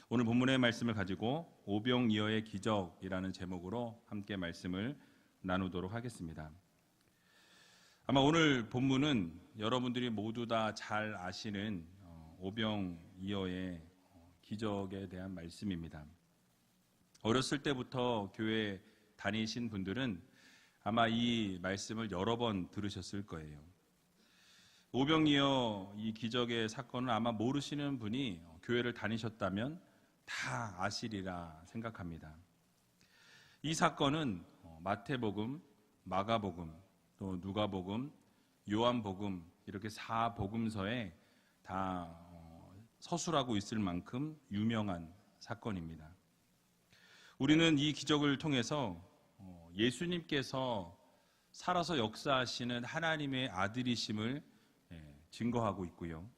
오늘 본문의 말씀을 가지고 오병이어의 기적이라는 제목으로 함께 말씀을 나누도록 하겠습니다. 아마 오늘 본문은 여러분들이 모두 다 잘 아시는 오병이어의 기적에 대한 말씀입니다. 어렸을 때부터 교회 다니신 분들은 아마 이 말씀을 여러 번 들으셨을 거예요. 오병이어 이 기적의 사건을 아마 모르시는 분이 교회를 다니셨다면 다 아시리라 생각합니다. 이 사건은 마태복음, 마가복음, 또 누가복음, 요한복음 이렇게 4복음서에 다 서술하고 있을 만큼 유명한 사건입니다. 우리는 이 기적을 통해서 예수님께서 살아서 역사하시는 하나님의 아들이심을 증거하고 있고요.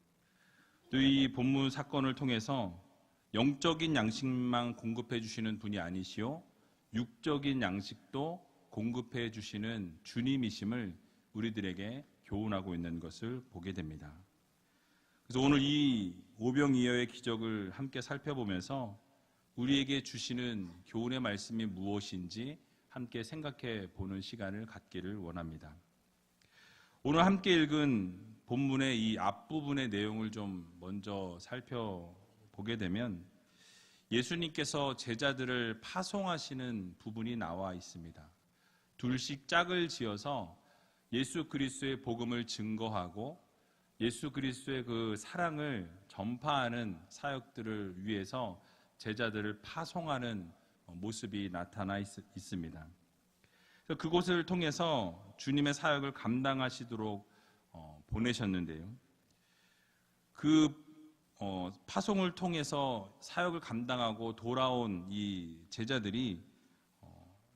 또 이 본문 사건을 통해서 영적인 양식만 공급해 주시는 분이 아니시오 육적인 양식도 공급해 주시는 주님이심을 우리들에게 교훈하고 있는 것을 보게 됩니다. 그래서 오늘 이 오병이어의 기적을 함께 살펴보면서 우리에게 주시는 교훈의 말씀이 무엇인지 함께 생각해 보는 시간을 갖기를 원합니다. 오늘 함께 읽은 본문의 이 앞부분의 내용을 좀 먼저 살펴보게 되면 예수님께서 제자들을 파송하시는 부분이 나와 있습니다. 둘씩 짝을 지어서 예수 그리스도의 복음을 증거하고 예수 그리스도의 그 사랑을 전파하는 사역들을 위해서 제자들을 파송하는 모습이 나타나 있습니다. 그곳을 통해서 주님의 사역을 감당하시도록 보내셨는데요. 그 파송을 통해서 사역을 감당하고 돌아온 이 제자들이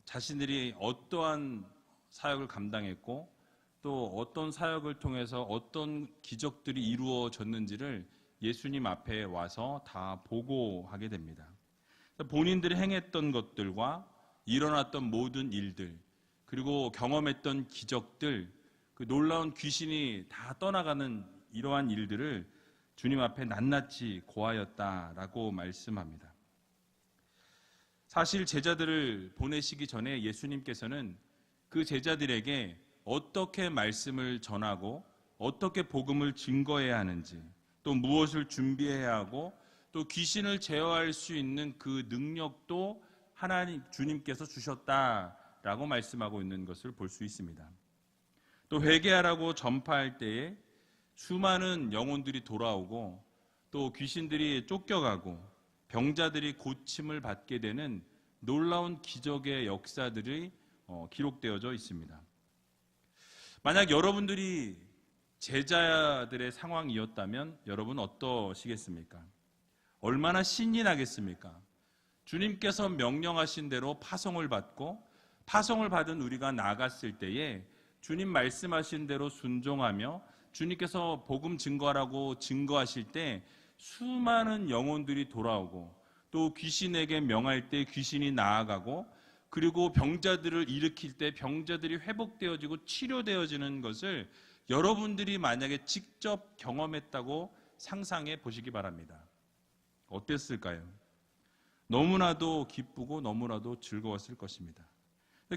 자신들이 어떠한 사역을 감당했고 또 어떤 사역을 통해서 어떤 기적들이 이루어졌는지를 예수님 앞에 와서 다 보고하게 됩니다. 본인들이 행했던 것들과 일어났던 모든 일들 그리고 경험했던 기적들, 그 놀라운 귀신이 다 떠나가는 이러한 일들을 주님 앞에 낱낱이 고하였다라고 말씀합니다. 사실 제자들을 보내시기 전에 예수님께서는 그 제자들에게 어떻게 말씀을 전하고 어떻게 복음을 증거해야 하는지 또 무엇을 준비해야 하고 또 귀신을 제어할 수 있는 그 능력도 하나님 주님께서 주셨다라고 말씀하고 있는 것을 볼 수 있습니다. 또 회개하라고 전파할 때에 수많은 영혼들이 돌아오고 또 귀신들이 쫓겨가고 병자들이 고침을 받게 되는 놀라운 기적의 역사들이 기록되어져 있습니다. 만약 여러분들이 제자들의 상황이었다면 여러분 어떠시겠습니까? 얼마나 신이 나겠습니까? 주님께서 명령하신 대로 파송을 받고 파송을 받은 우리가 나갔을 때에 주님 말씀하신 대로 순종하며 주님께서 복음 증거하라고 증거하실 때 수많은 영혼들이 돌아오고 또 귀신에게 명할 때 귀신이 나아가고 그리고 병자들을 일으킬 때 병자들이 회복되어지고 치료되어지는 것을 여러분들이 만약에 직접 경험했다고 상상해 보시기 바랍니다. 어땠을까요? 너무나도 기쁘고 너무나도 즐거웠을 것입니다.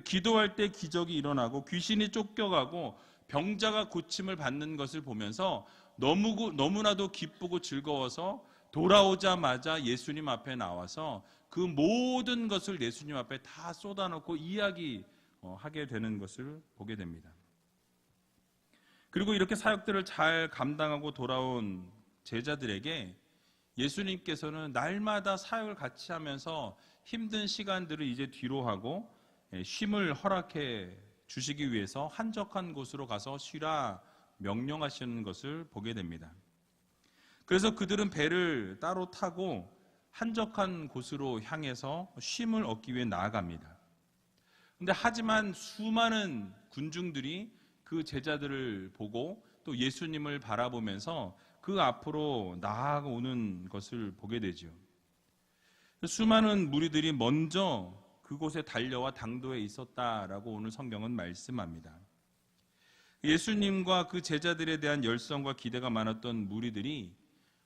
기도할 때 기적이 일어나고 귀신이 쫓겨가고 병자가 고침을 받는 것을 보면서 너무나도 기쁘고 즐거워서 돌아오자마자 예수님 앞에 나와서 그 모든 것을 예수님 앞에 다 쏟아놓고 이야기하게 되는 것을 보게 됩니다. 그리고 이렇게 사역들을 잘 감당하고 돌아온 제자들에게 예수님께서는 날마다 사역을 같이 하면서 힘든 시간들을 이제 뒤로 하고 쉼을 허락해 주시기 위해서 한적한 곳으로 가서 쉬라 명령하시는 것을 보게 됩니다. 그래서 그들은 배를 따로 타고 한적한 곳으로 향해서 쉼을 얻기 위해 나아갑니다. 그런데 하지만 수많은 군중들이 그 제자들을 보고 또 예수님을 바라보면서 그 앞으로 나아오는 것을 보게 되죠. 수많은 무리들이 먼저 그곳에 달려와 당도에 있었다라고 오늘 성경은 말씀합니다. 예수님과 그 제자들에 대한 열성과 기대가 많았던 무리들이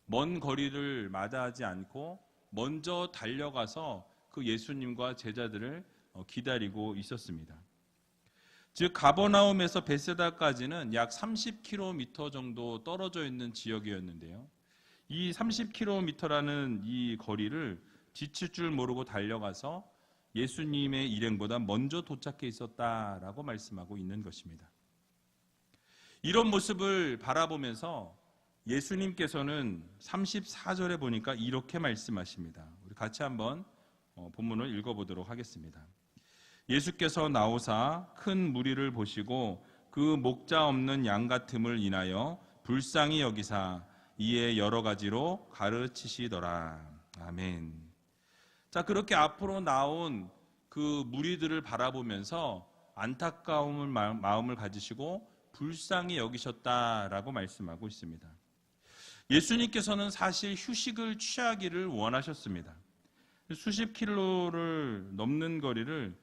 먼 거리를 마다하지 않고 먼저 달려가서 그 예수님과 제자들을 기다리고 있었습니다. 즉 가버나움에서 베세다까지는 약 30km 정도 떨어져 있는 지역이었는데요. 이 30km라는 이 거리를 지칠 줄 모르고 달려가서 예수님의 일행보다 먼저 도착해 있었다라고 말씀하고 있는 것입니다. 이런 모습을 바라보면서 예수님께서는 34절에 보니까 이렇게 말씀하십니다. 우리 같이 한번 본문을 읽어보도록 하겠습니다. 예수께서 나오사 큰 무리를 보시고 그 목자 없는 양 같음을 인하여 불쌍히 여기사 이에 여러 가지로 가르치시더라. 아멘. 자, 그렇게 앞으로 나온 그 무리들을 바라보면서 안타까움을 마음을 가지시고 불쌍히 여기셨다라고 말씀하고 있습니다. 예수님께서는 사실 휴식을 취하기를 원하셨습니다. 수십 킬로를 넘는 거리를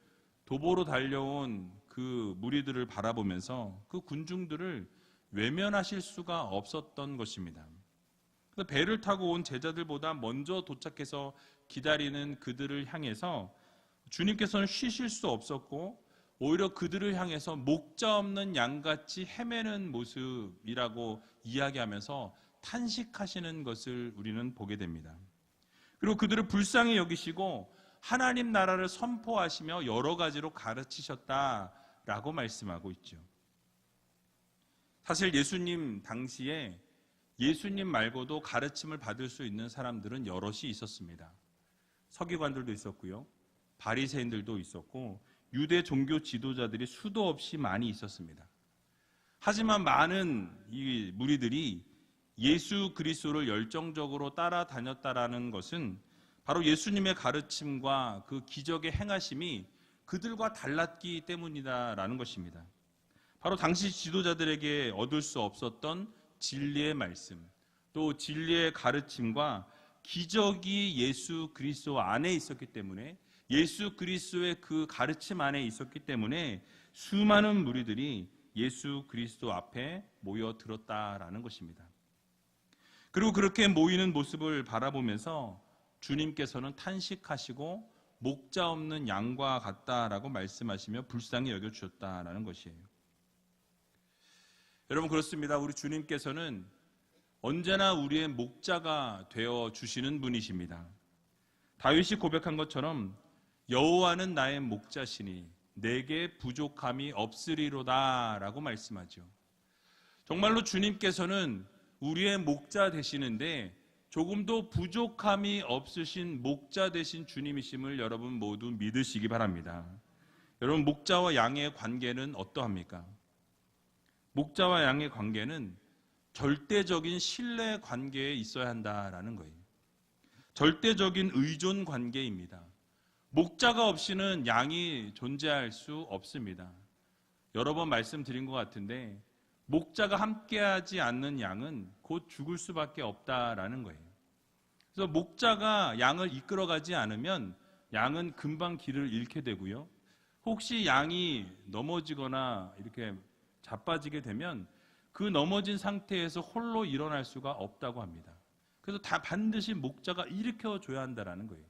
도보로 달려온 그 무리들을 바라보면서 그 군중들을 외면하실 수가 없었던 것입니다. 그래서 배를 타고 온 제자들보다 먼저 도착해서 기다리는 그들을 향해서 주님께서는 쉬실 수 없었고 오히려 그들을 향해서 목자 없는 양같이 헤매는 모습이라고 이야기하면서 탄식하시는 것을 우리는 보게 됩니다. 그리고 그들을 불쌍히 여기시고 하나님 나라를 선포하시며 여러 가지로 가르치셨다라고 말씀하고 있죠. 사실 예수님 당시에 예수님 말고도 가르침을 받을 수 있는 사람들은 여럿이 있었습니다. 서기관들도 있었고요. 바리새인들도 있었고 유대 종교 지도자들이 수도 없이 많이 있었습니다. 하지만 많은 이 무리들이 예수 그리스도를 열정적으로 따라다녔다라는 것은 바로 예수님의 가르침과 그 기적의 행하심이 그들과 달랐기 때문이다라는 것입니다. 바로 당시 지도자들에게 얻을 수 없었던 진리의 말씀, 또 진리의 가르침과 기적이 예수 그리스도 안에 있었기 때문에 예수 그리스도의 그 가르침 안에 있었기 때문에 수많은 무리들이 예수 그리스도 앞에 모여들었다라는 것입니다. 그리고 그렇게 모이는 모습을 바라보면서 주님께서는 탄식하시고 목자 없는 양과 같다라고 말씀하시며 불쌍히 여겨주셨다라는 것이에요. 여러분 그렇습니다. 우리 주님께서는 언제나 우리의 목자가 되어 주시는 분이십니다. 다윗이 고백한 것처럼 여호와는 나의 목자시니 내게 부족함이 없으리로다 라고 말씀하죠. 정말로 주님께서는 우리의 목자 되시는데 조금도 부족함이 없으신 목자 되신 주님이심을 여러분 모두 믿으시기 바랍니다. 여러분 목자와 양의 관계는 어떠합니까? 목자와 양의 관계는 절대적인 신뢰 관계에 있어야 한다라는 거예요. 절대적인 의존 관계입니다. 목자가 없이는 양이 존재할 수 없습니다. 여러 번 말씀드린 것 같은데 목자가 함께하지 않는 양은 곧 죽을 수밖에 없다라는 거예요. 그래서 목자가 양을 이끌어가지 않으면 양은 금방 길을 잃게 되고요. 혹시 양이 넘어지거나 이렇게 자빠지게 되면 그 넘어진 상태에서 홀로 일어날 수가 없다고 합니다. 그래서 다 반드시 목자가 일으켜줘야 한다는 거예요.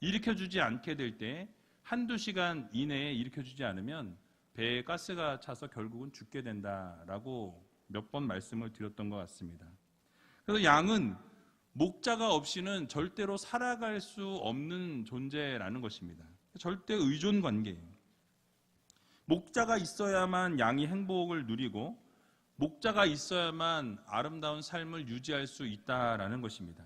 일으켜주지 않게 될 때 한두 시간 이내에 일으켜주지 않으면 배에 가스가 차서 결국은 죽게 된다라고 몇 번 말씀을 드렸던 것 같습니다. 그래서 양은 목자가 없이는 절대로 살아갈 수 없는 존재라는 것입니다. 절대 의존 관계예요. 목자가 있어야만 양이 행복을 누리고 목자가 있어야만 아름다운 삶을 유지할 수 있다라는 것입니다.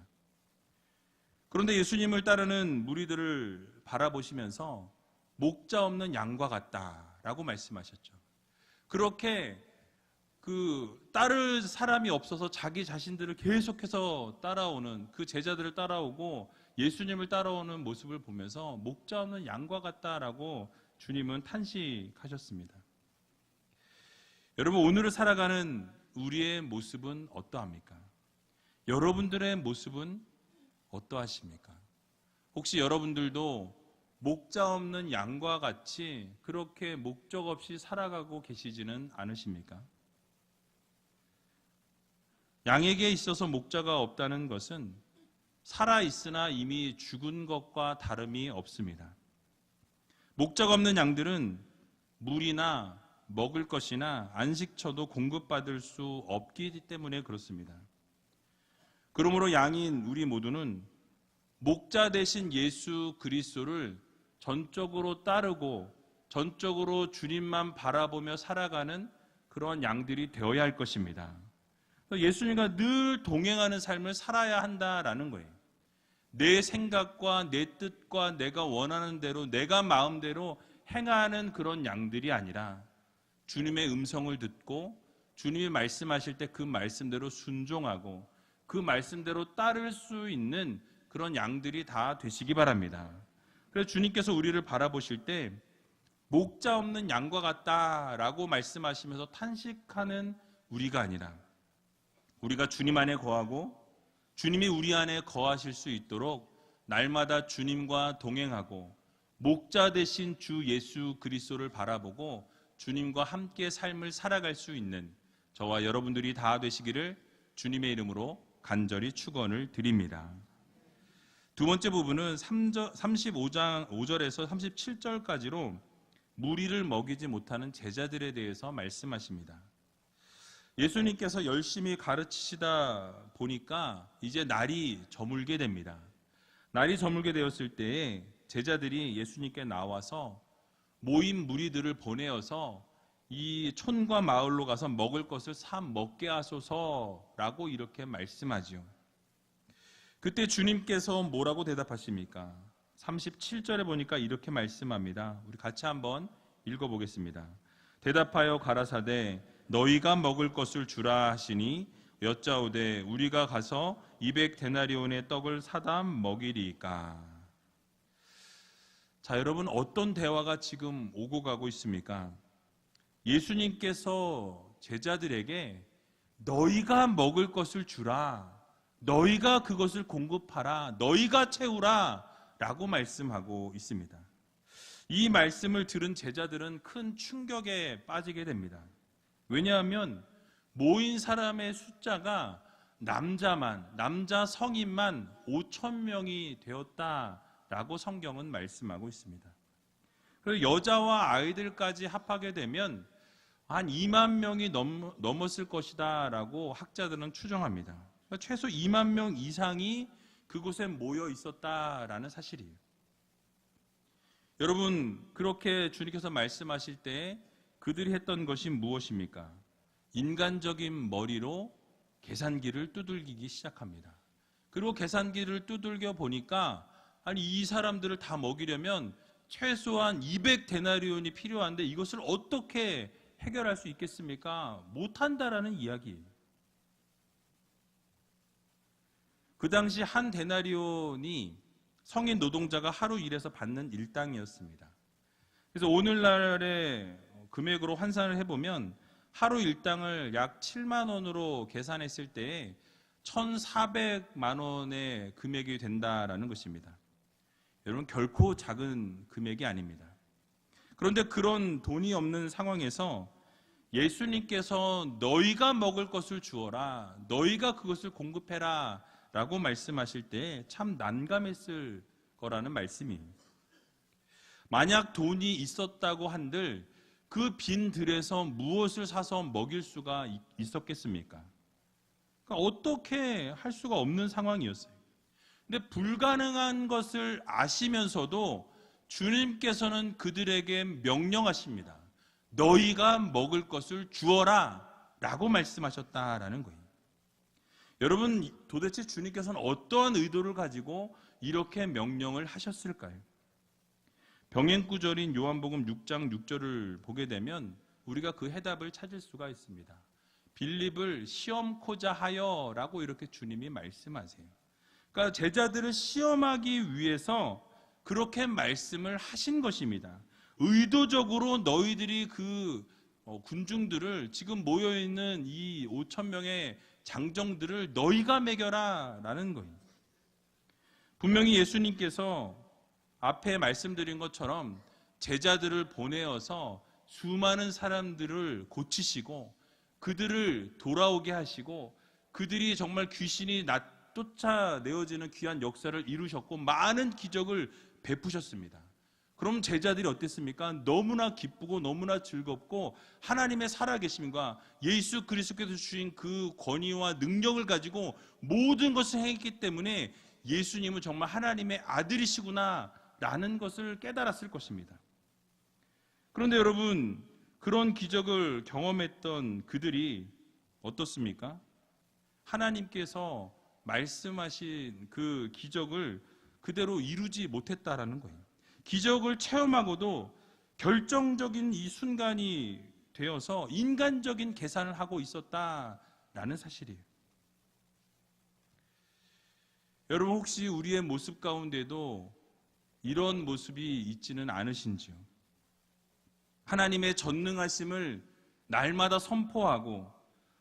그런데 예수님을 따르는 무리들을 바라보시면서 목자 없는 양과 같다라고 말씀하셨죠. 그렇게 따를 사람이 없어서 자기 자신들을 계속해서 따라오는 그 제자들을 따라오고 예수님을 따라오는 모습을 보면서 목자 없는 양과 같다라고 주님은 탄식하셨습니다. 여러분 오늘을 살아가는 우리의 모습은 어떠합니까? 여러분들의 모습은 어떠하십니까? 혹시 여러분들도 목자 없는 양과 같이 그렇게 목적 없이 살아가고 계시지는 않으십니까? 양에게 있어서 목자가 없다는 것은 살아있으나 이미 죽은 것과 다름이 없습니다. 목자가 없는 양들은 물이나 먹을 것이나 안식처도 공급받을 수 없기 때문에 그렇습니다. 그러므로 양인 우리 모두는 목자 대신 예수 그리스도를 전적으로 따르고 전적으로 주님만 바라보며 살아가는 그런 양들이 되어야 할 것입니다. 예수님과 늘 동행하는 삶을 살아야 한다라는 거예요. 내 생각과 내 뜻과 내가 원하는 대로 내가 마음대로 행하는 그런 양들이 아니라 주님의 음성을 듣고 주님이 말씀하실 때 그 말씀대로 순종하고 그 말씀대로 따를 수 있는 그런 양들이 다 되시기 바랍니다. 그래서 주님께서 우리를 바라보실 때 목자 없는 양과 같다라고 말씀하시면서 탄식하는 우리가 아니라 우리가 주님 안에 거하고 주님이 우리 안에 거하실 수 있도록 날마다 주님과 동행하고 목자 되신 주 예수 그리스도를 바라보고 주님과 함께 삶을 살아갈 수 있는 저와 여러분들이 다 되시기를 주님의 이름으로 간절히 축원을 드립니다. 두 번째 부분은 35장 5절에서 37절까지로 무리를 먹이지 못하는 제자들에 대해서 말씀하십니다. 예수님께서 열심히 가르치시다 보니까 이제 날이 저물게 됩니다. 날이 저물게 되었을 때에 제자들이 예수님께 나와서 모인 무리들을 보내어서 이 촌과 마을로 가서 먹을 것을 사 먹게 하소서라고 이렇게 말씀하지요. 그때 주님께서 뭐라고 대답하십니까? 37절에 보니까 이렇게 말씀합니다. 우리 같이 한번 읽어보겠습니다. 대답하여 가라사대 너희가 먹을 것을 주라 하시니 여짜오되 우리가 가서 200데나리온의 떡을 사다 먹이리이까. 자, 여러분 어떤 대화가 지금 오고 가고 있습니까? 예수님께서 제자들에게 너희가 먹을 것을 주라, 너희가 그것을 공급하라, 너희가 채우라 라고 말씀하고 있습니다. 이 말씀을 들은 제자들은 큰 충격에 빠지게 됩니다. 왜냐하면 모인 사람의 숫자가 남자 성인만 5,000명이 되었다라고 성경은 말씀하고 있습니다. 그리고 여자와 아이들까지 합하게 되면 한 2만 명이 넘었을 것이다 라고 학자들은 추정합니다. 그러니까 최소 2만 명 이상이 그곳에 모여 있었다라는 사실이에요. 여러분, 그렇게 주님께서 말씀하실 때 그들이 했던 것이 무엇입니까? 인간적인 머리로 계산기를 두들기기 시작합니다. 그리고 계산기를 두들겨 보니까 아니 이 사람들을 다 먹이려면 최소한 200데나리온이 필요한데 이것을 어떻게 해결할 수 있겠습니까? 못한다라는 이야기예요. 그 당시 한 데나리온이 성인 노동자가 하루 일해서 받는 일당이었습니다. 그래서 오늘날의 금액으로 환산을 해보면 하루 일당을 약 7만 원으로 계산했을 때 1,400만 원의 금액이 된다라는 것입니다. 여러분 결코 작은 금액이 아닙니다. 그런데 그런 돈이 없는 상황에서 예수님께서 너희가 먹을 것을 주어라, 너희가 그것을 공급해라 라고 말씀하실 때 참 난감했을 거라는 말씀이에요. 만약 돈이 있었다고 한들 그 빈 들에서 무엇을 사서 먹일 수가 있었겠습니까? 그러니까 어떻게 할 수가 없는 상황이었어요. 근데 불가능한 것을 아시면서도 주님께서는 그들에게 명령하십니다. 너희가 먹을 것을 주어라 라고 말씀하셨다라는 거예요. 여러분 도대체 주님께서는 어떠한 의도를 가지고 이렇게 명령을 하셨을까요? 병행구절인 요한복음 6장 6절을 보게 되면 우리가 그 해답을 찾을 수가 있습니다. 빌립을 시험코자 하여 라고 이렇게 주님이 말씀하세요. 그러니까 제자들을 시험하기 위해서 그렇게 말씀을 하신 것입니다. 의도적으로 너희들이 그 군중들을 지금 모여있는 이 5,000명의 장정들을 너희가 먹여라 라는 거예요. 분명히 예수님께서 앞에 말씀드린 것처럼 제자들을 보내어서 수많은 사람들을 고치시고 그들을 돌아오게 하시고 그들이 정말 귀신이 쫓아내어지는 귀한 역사를 이루셨고 많은 기적을 베푸셨습니다. 그럼 제자들이 어땠습니까? 너무나 기쁘고 너무나 즐겁고 하나님의 살아계심과 예수 그리스도께서 주신 그 권위와 능력을 가지고 모든 것을 행했기 때문에 예수님은 정말 하나님의 아들이시구나 라는 것을 깨달았을 것입니다. 그런데 여러분, 그런 기적을 경험했던 그들이 어떻습니까? 하나님께서 말씀하신 그 기적을 그대로 이루지 못했다라는 거예요. 기적을 체험하고도 결정적인 이 순간이 되어서 인간적인 계산을 하고 있었다라는 사실이에요. 여러분, 혹시 우리의 모습 가운데도 이런 모습이 있지는 않으신지요? 하나님의 전능하심을 날마다 선포하고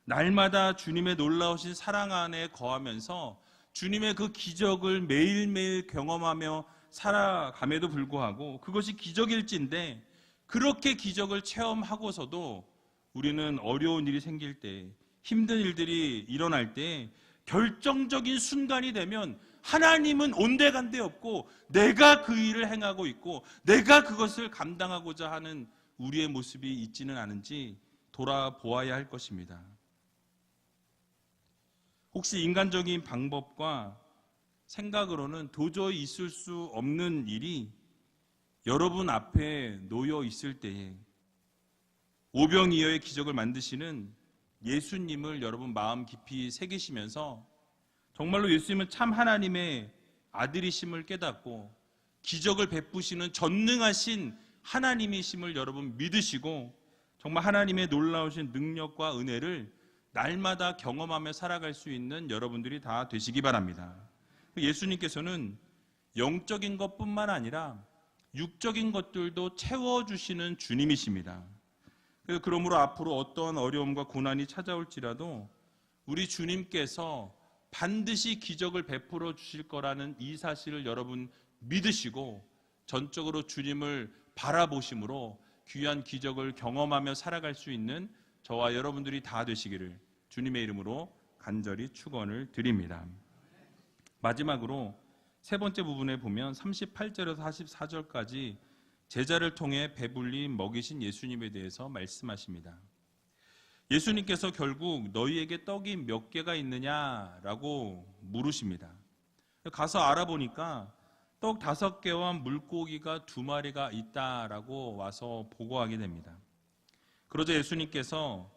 날마다 주님의 놀라우신 사랑 안에 거하면서 주님의 그 기적을 매일매일 경험하며 살아감에도 불구하고 그것이 기적일진데, 그렇게 기적을 체험하고서도 우리는 어려운 일이 생길 때, 힘든 일들이 일어날 때 결정적인 순간이 되면 하나님은 온데간데 없고 내가 그 일을 행하고 있고 내가 그것을 감당하고자 하는 우리의 모습이 있지는 않은지 돌아보아야 할 것입니다. 혹시 인간적인 방법과 생각으로는 도저히 있을 수 없는 일이 여러분 앞에 놓여 있을 때에 오병이어의 기적을 만드시는 예수님을 여러분 마음 깊이 새기시면서 정말로 예수님은 참 하나님의 아들이심을 깨닫고 기적을 베푸시는 전능하신 하나님이심을 여러분 믿으시고 정말 하나님의 놀라우신 능력과 은혜를 날마다 경험하며 살아갈 수 있는 여러분들이 다 되시기 바랍니다. 예수님께서는 영적인 것뿐만 아니라 육적인 것들도 채워주시는 주님이십니다. 그러므로 앞으로 어떤 어려움과 고난이 찾아올지라도 우리 주님께서 반드시 기적을 베풀어 주실 거라는 이 사실을 여러분 믿으시고 전적으로 주님을 바라보심으로 귀한 기적을 경험하며 살아갈 수 있는 저와 여러분들이 다 되시기를 주님의 이름으로 간절히 축원을 드립니다. 마지막으로 세 번째 부분에 보면 38절에서 44절까지 제자를 통해 배불리 먹이신 예수님에 대해서 말씀하십니다. 예수님께서 결국 너희에게 떡이 몇 개가 있느냐라고 물으십니다. 가서 알아보니까 떡 5개와 물고기가 2마리가 있다라고 와서 보고하게 됩니다. 그러자 예수님께서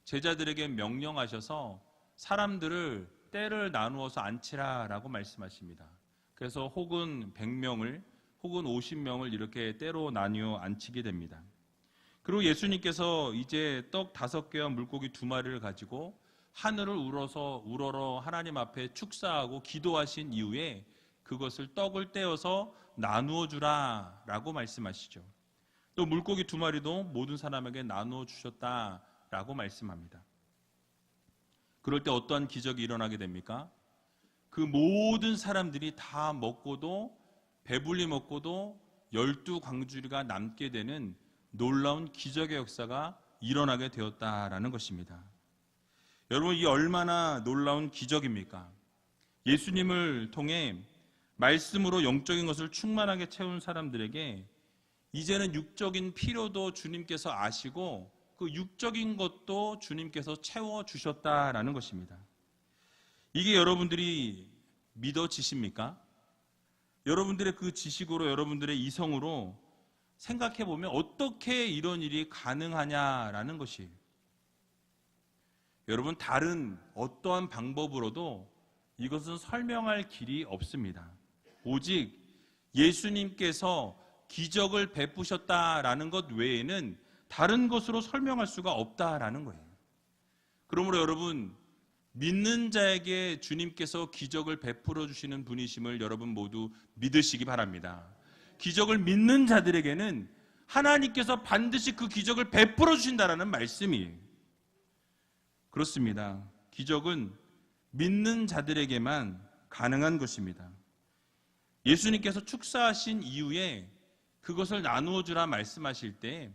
제자들에게 명령하셔서 사람들을 떼를 나누어서 앉히라라고 말씀하십니다. 그래서 혹은 100명을 혹은 50명을 이렇게 떼로 나뉘어 앉히게 됩니다. 그리고 예수님께서 이제 떡 5개와 물고기 2마리를 가지고 하늘을 우러러 하나님 앞에 축사하고 기도하신 이후에 그것을 떡을 떼어서 나누어 주라라고 말씀하시죠. 또 물고기 2마리도 모든 사람에게 나누어 주셨다라고 말씀합니다. 그럴 때 어떠한 기적이 일어나게 됩니까? 그 모든 사람들이 다 먹고도 배불리 먹고도 12광주리가 남게 되는 놀라운 기적의 역사가 일어나게 되었다라는 것입니다. 여러분, 이 얼마나 놀라운 기적입니까? 예수님을 통해 말씀으로 영적인 것을 충만하게 채운 사람들에게 이제는 육적인 필요도 주님께서 아시고 그 육적인 것도 주님께서 채워주셨다라는 것입니다. 이게 여러분들이 믿어지십니까? 여러분들의 그 지식으로, 여러분들의 이성으로 생각해보면 어떻게 이런 일이 가능하냐라는 것이에요. 여러분, 다른 어떠한 방법으로도 이것은 설명할 길이 없습니다. 오직 예수님께서 기적을 베푸셨다라는 것 외에는 다른 것으로 설명할 수가 없다라는 거예요. 그러므로 여러분, 믿는 자에게 주님께서 기적을 베풀어 주시는 분이심을 여러분 모두 믿으시기 바랍니다. 기적을 믿는 자들에게는 하나님께서 반드시 그 기적을 베풀어 주신다라는 말씀이에요. 그렇습니다. 기적은 믿는 자들에게만 가능한 것입니다. 예수님께서 축사하신 이후에 그것을 나누어 주라 말씀하실 때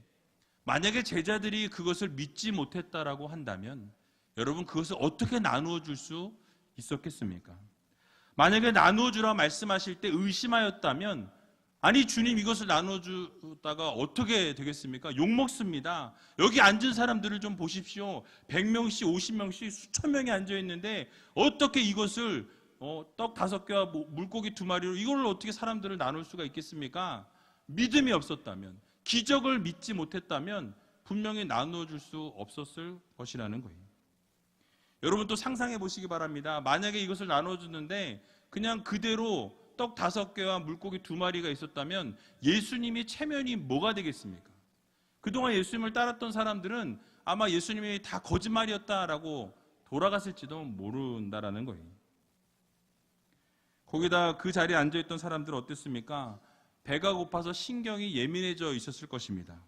만약에 제자들이 그것을 믿지 못했다라고 한다면 여러분, 그것을 어떻게 나누어 줄 수 있었겠습니까? 만약에 나누어주라 말씀하실 때 의심하였다면, 아니 주님 이것을 나눠주다가 어떻게 되겠습니까? 욕먹습니다. 여기 앉은 사람들을 좀 보십시오. 100명씩 50명씩 수천 명이 앉아있는데 어떻게 이것을 떡 5개와 물고기 2마리로 이걸 어떻게 사람들을 나눌 수가 있겠습니까? 믿음이 없었다면, 기적을 믿지 못했다면 분명히 나누어줄 수 없었을 것이라는 거예요. 여러분 또 상상해 보시기 바랍니다. 만약에 이것을 나눠주는데 그냥 그대로 떡 5개와 물고기 2마리가 있었다면 예수님이 체면이 뭐가 되겠습니까? 그동안 예수님을 따랐던 사람들은 아마 예수님이 다 거짓말이었다라고 돌아갔을지도 모른다라는 거예요. 거기다 그 자리에 앉아있던 사람들은 어땠습니까? 배가 고파서 신경이 예민해져 있었을 것입니다.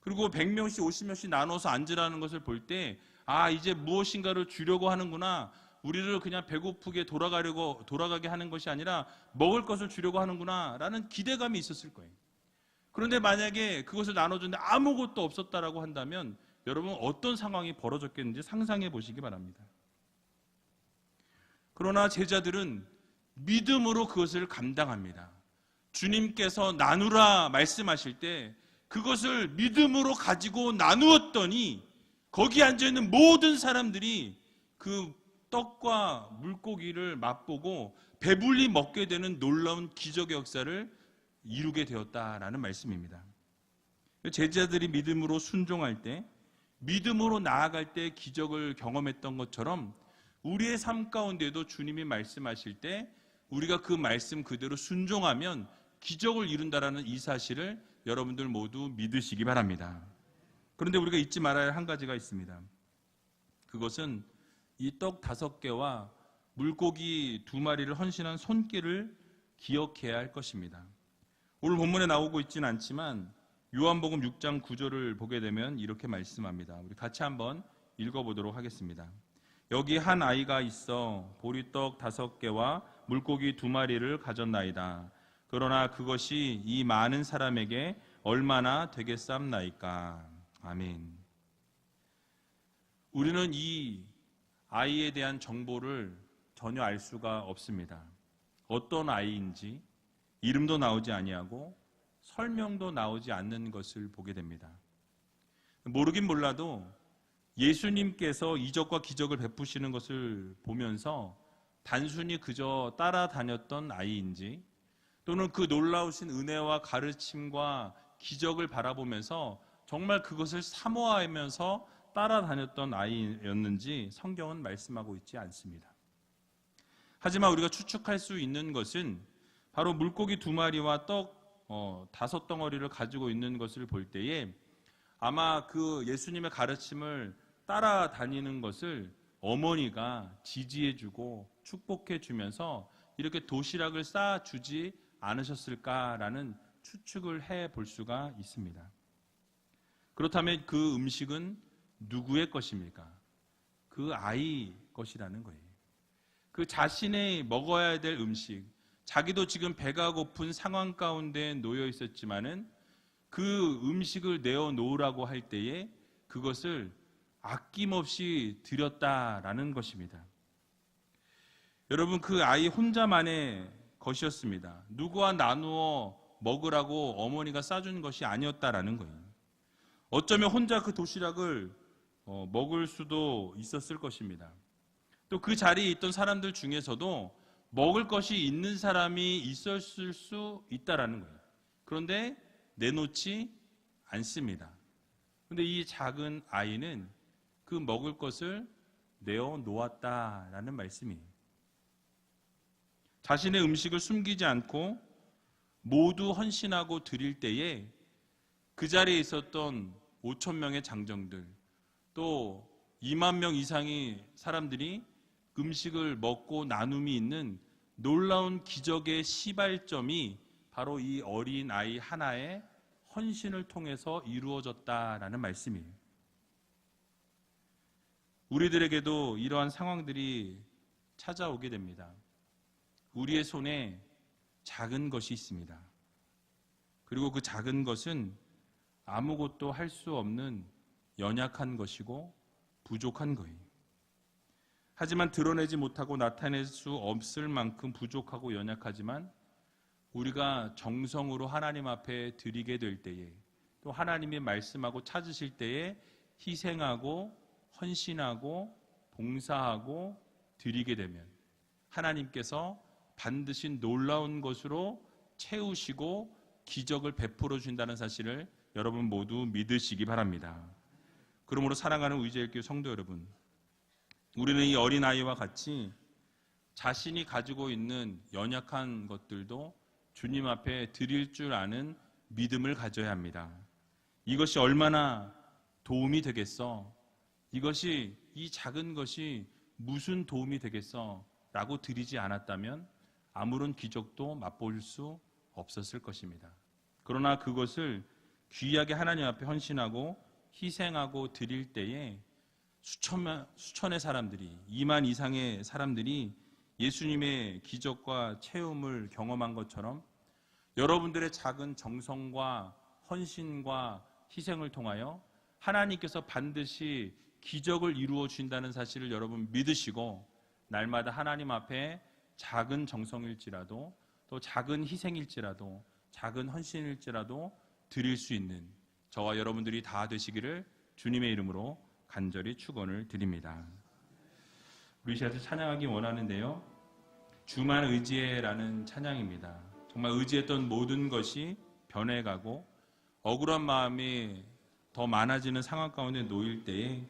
그리고 100명씩 50명씩 나눠서 앉으라는 것을 볼 때 이제 무엇인가를 주려고 하는구나, 우리를 그냥 배고프게 돌아가게 하는 것이 아니라 먹을 것을 주려고 하는구나 라는 기대감이 있었을 거예요. 그런데 만약에 그것을 나눠주는데 아무것도 없었다라고 한다면 여러분 어떤 상황이 벌어졌겠는지 상상해 보시기 바랍니다. 그러나 제자들은 믿음으로 그것을 감당합니다. 주님께서 나누라 말씀하실 때 그것을 믿음으로 가지고 나누었더니 거기 앉아있는 모든 사람들이 그 떡과 물고기를 맛보고 배불리 먹게 되는 놀라운 기적의 역사를 이루게 되었다라는 말씀입니다. 제자들이 믿음으로 순종할 때, 믿음으로 나아갈 때 기적을 경험했던 것처럼 우리의 삶 가운데도 주님이 말씀하실 때 우리가 그 말씀 그대로 순종하면 기적을 이룬다라는 이 사실을 여러분들 모두 믿으시기 바랍니다. 그런데 우리가 잊지 말아야 할 한 가지가 있습니다. 그것은 이 떡 5개와 물고기 2마리를 헌신한 손길을 기억해야 할 것입니다. 오늘 본문에 나오고 있지는 않지만 요한복음 6장 9절을 보게 되면 이렇게 말씀합니다. 우리 같이 한번 읽어보도록 하겠습니다. 여기 한 아이가 있어 보리떡 5개와 물고기 2마리를 가졌나이다. 그러나 그것이 이 많은 사람에게 얼마나 되겠삼나이까. 아멘. 우리는 이 아이에 대한 정보를 전혀 알 수가 없습니다. 어떤 아이인지 이름도 나오지 아니하고 설명도 나오지 않는 것을 보게 됩니다. 모르긴 몰라도 예수님께서 이적과 기적을 베푸시는 것을 보면서 단순히 그저 따라다녔던 아이인지, 또는 그 놀라우신 은혜와 가르침과 기적을 바라보면서 정말 그것을 사모하면서 따라다녔던 아이였는지 성경은 말씀하고 있지 않습니다. 하지만 우리가 추측할 수 있는 것은 바로 물고기 2마리와 떡 5덩어리를 가지고 있는 것을 볼 때에 아마 그 예수님의 가르침을 따라다니는 것을 어머니가 지지해주고 축복해주면서 이렇게 도시락을 쌓아주지 않으셨을까라는 추측을 해볼 수가 있습니다. 그렇다면 그 음식은 누구의 것입니까? 그 아이 것이라는 거예요. 그 자신이 먹어야 될 음식, 자기도 지금 배가 고픈 상황 가운데 놓여 있었지만은 그 음식을 내어 놓으라고 할 때에 그것을 아낌없이 드렸다라는 것입니다. 여러분, 그 아이 혼자만의 것이었습니다. 누구와 나누어 먹으라고 어머니가 싸준 것이 아니었다라는 거예요. 어쩌면 혼자 그 도시락을 먹을 수도 있었을 것입니다. 또 그 자리에 있던 사람들 중에서도 먹을 것이 있는 사람이 있었을 수 있다라는 거예요. 그런데 내놓지 않습니다. 그런데 이 작은 아이는 그 먹을 것을 내어 놓았다라는 말씀이에요. 자신의 음식을 숨기지 않고 모두 헌신하고 드릴 때에 그 자리에 있었던 5천 명의 장정들, 또 2만 명 이상의 사람들이 음식을 먹고 나눔이 있는 놀라운 기적의 시발점이 바로 이 어린 아이 하나의 헌신을 통해서 이루어졌다라는 말씀이에요. 우리들에게도 이러한 상황들이 찾아오게 됩니다. 우리의 손에 작은 것이 있습니다. 그리고 그 작은 것은 아무것도 할 수 없는 연약한 것이고 부족한 거예요. 하지만 드러내지 못하고 나타낼 수 없을 만큼 부족하고 연약하지만 우리가 정성으로 하나님 앞에 드리게 될 때에, 또 하나님이 말씀하고 찾으실 때에 희생하고 헌신하고 봉사하고 드리게 되면 하나님께서 반드시 놀라운 것으로 채우시고 기적을 베풀어 준다는 사실을 여러분 모두 믿으시기 바랍니다. 그러므로 사랑하는 의지의 성도 여러분, 우리는 이 어린아이와 같이 자신이 가지고 있는 연약한 것들도 주님 앞에 드릴 줄 아는 믿음을 가져야 합니다. 이것이 얼마나 도움이 되겠어? 이 작은 것이 무슨 도움이 되겠어? 라고 드리지 않았다면 아무런 기적도 맛볼 수 없었을 것입니다. 그러나 그것을 귀하게 하나님 앞에 헌신하고 희생하고 드릴 때에 수천의 사람들이, 2만 이상의 사람들이 예수님의 기적과 체험을 경험한 것처럼 여러분들의 작은 정성과 헌신과 희생을 통하여 하나님께서 반드시 기적을 이루어 주신다는 사실을 여러분 믿으시고, 날마다 하나님 앞에 작은 정성일지라도, 또 작은 희생일지라도, 작은 헌신일지라도 드릴 수 있는 저와 여러분들이 다 되시기를 주님의 이름으로 간절히 축원을 드립니다. 우리 시간에 찬양하기 원하는데요, 주만 의지해라는 찬양입니다. 정말 의지했던 모든 것이 변해가고 억울한 마음이 더 많아지는 상황 가운데 놓일 때에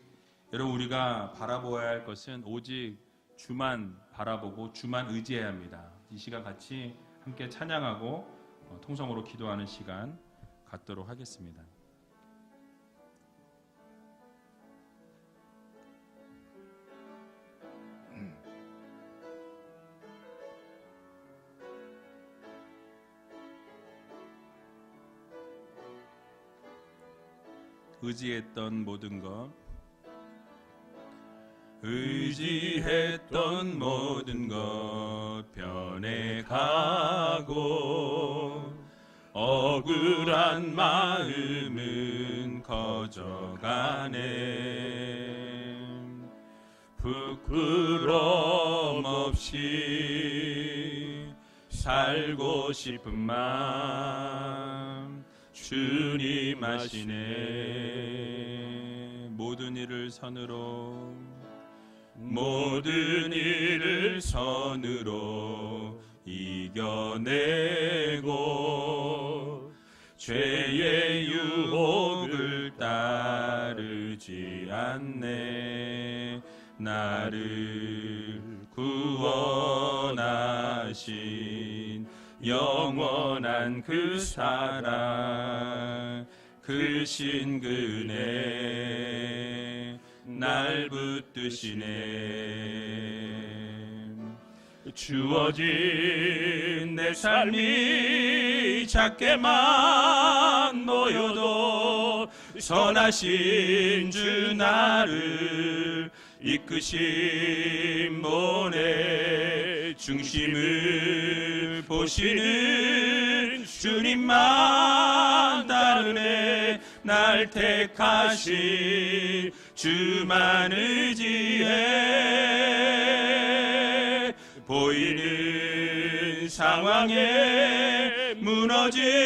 여러분, 우리가 바라보아야 할 것은 오직 주만 바라보고 주만 의지해야 합니다. 이 시간 같이 함께 찬양하고 통성으로 기도하는 시간 갖도록 하겠습니다. 의지했던 모든 것, 의지했던 모든 것 변해가고 억울한 마음은 커져가네. 부끄럼 없이 살고 싶은 마음 주님 아시네. 모든 일을 선으로 이겨내고 죄의 유혹을 따르지 않네. 나를 구원하신 영원한 그 사랑, 그 신근에 날 붙드시네. 주어진 내 삶이 작게만 놓여도 선하신 주 나를 이끄신 분의 중심을 보시는 주님만 따르네. 날 택하신 주만 의지해. 보이는 상황에 무너질지라도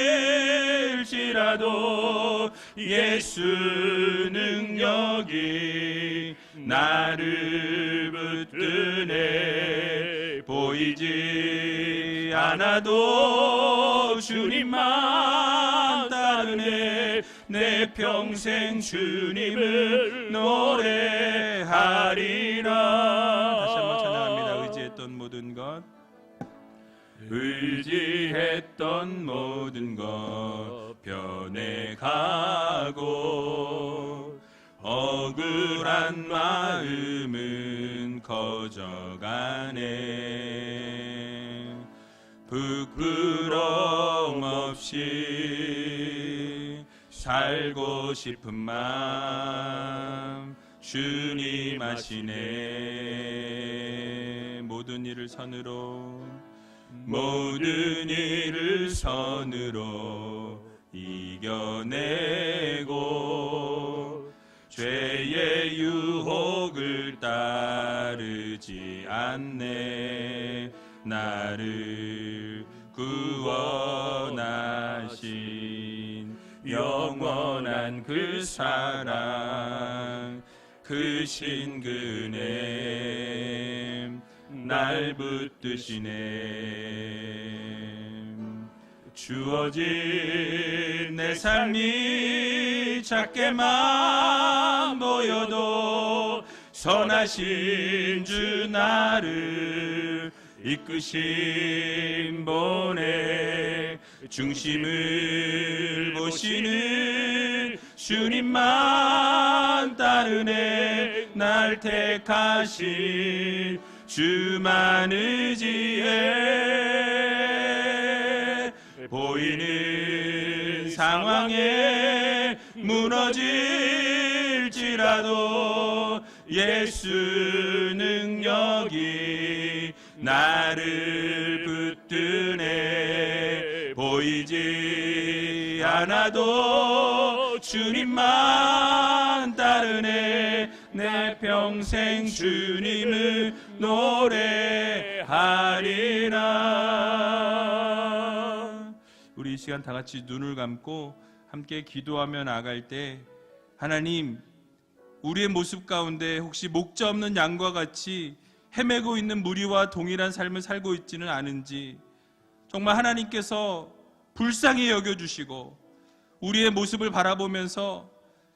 예수 능력이 나를 붙드네. 보이지 않아도 주님만 따르네. 내 평생 주님을 노래하리라. 다시 한번 찬양합니다. 의지했던 모든 것, 의지했던 모든 것 변해가고 억울한 마음은 커져가네. 부끄럼 없이 살고 싶은 마음 주님 아시네. 모든 일을 선으로 이겨내고 죄의 유혹을 따르지 않네. 나를 구원하신 영원한 그 사랑, 그 신그네 날 붙드시네. 주어진 내 삶이 작게만 보여도 선하신 주 나를 이끄신 분의 중심을 보시는 주님만 따르네. 날 택하신 주만 의지해. 보이는 상황에 무너질지라도 예수 능력이 나를 붙드네. 보이지 않아도 주님만 따르네. 내 평생 주님을 노래하리라. 우리 이 시간 다 같이 눈을 감고 함께 기도하며 나아갈 때, 하나님, 우리의 모습 가운데 혹시 목자 없는 양과 같이 헤매고 있는 무리와 동일한 삶을 살고 있지는 않은지 정말 하나님께서 불쌍히 여겨주시고 우리의 모습을 바라보면서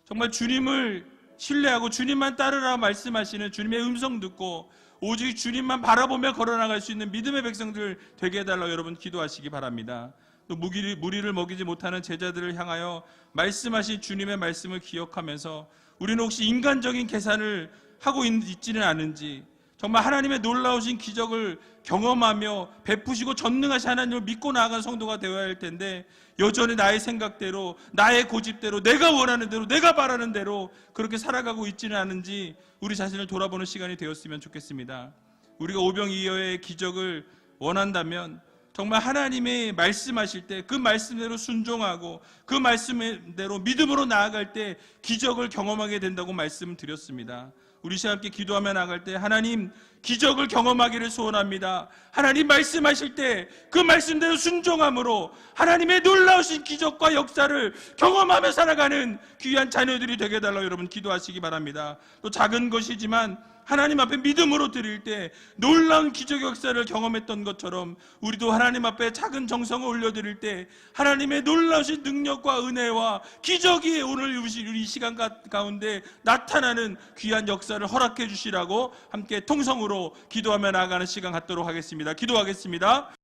정말 주님을 신뢰하고 주님만 따르라 말씀하시는 주님의 음성 듣고 오직 주님만 바라보며 걸어나갈 수 있는 믿음의 백성들 되게 해달라고 여러분 기도하시기 바랍니다. 또 무리를 먹이지 못하는 제자들을 향하여 말씀하신 주님의 말씀을 기억하면서 우리는 혹시 인간적인 계산을 하고 있지는 않은지 정말 하나님의 놀라우신 기적을 경험하며 베푸시고 전능하신 하나님을 믿고 나아간 성도가 되어야 할 텐데 여전히 나의 생각대로, 나의 고집대로, 내가 원하는 대로, 내가 바라는 대로 그렇게 살아가고 있지는 않은지 우리 자신을 돌아보는 시간이 되었으면 좋겠습니다. 우리가 오병이어의 기적을 원한다면 정말 하나님의 말씀하실 때 그 말씀대로 순종하고 그 말씀대로 믿음으로 나아갈 때 기적을 경험하게 된다고 말씀드렸습니다. 우리 시간 함께 기도하며 나아갈 때 하나님 기적을 경험하기를 소원합니다. 하나님 말씀하실 때 그 말씀대로 순종함으로 하나님의 놀라우신 기적과 역사를 경험하며 살아가는 귀한 자녀들이 되게 해달라고 여러분 기도하시기 바랍니다. 또 작은 것이지만 하나님 앞에 믿음으로 드릴 때 놀라운 기적 역사를 경험했던 것처럼 우리도 하나님 앞에 작은 정성을 올려드릴 때 하나님의 놀라우신 능력과 은혜와 기적이 오늘 우리 시간 가운데 나타나는 귀한 역사를 허락해 주시라고 함께 통성으로 기도하며 나아가는 시간 갖도록 하겠습니다. 기도하겠습니다.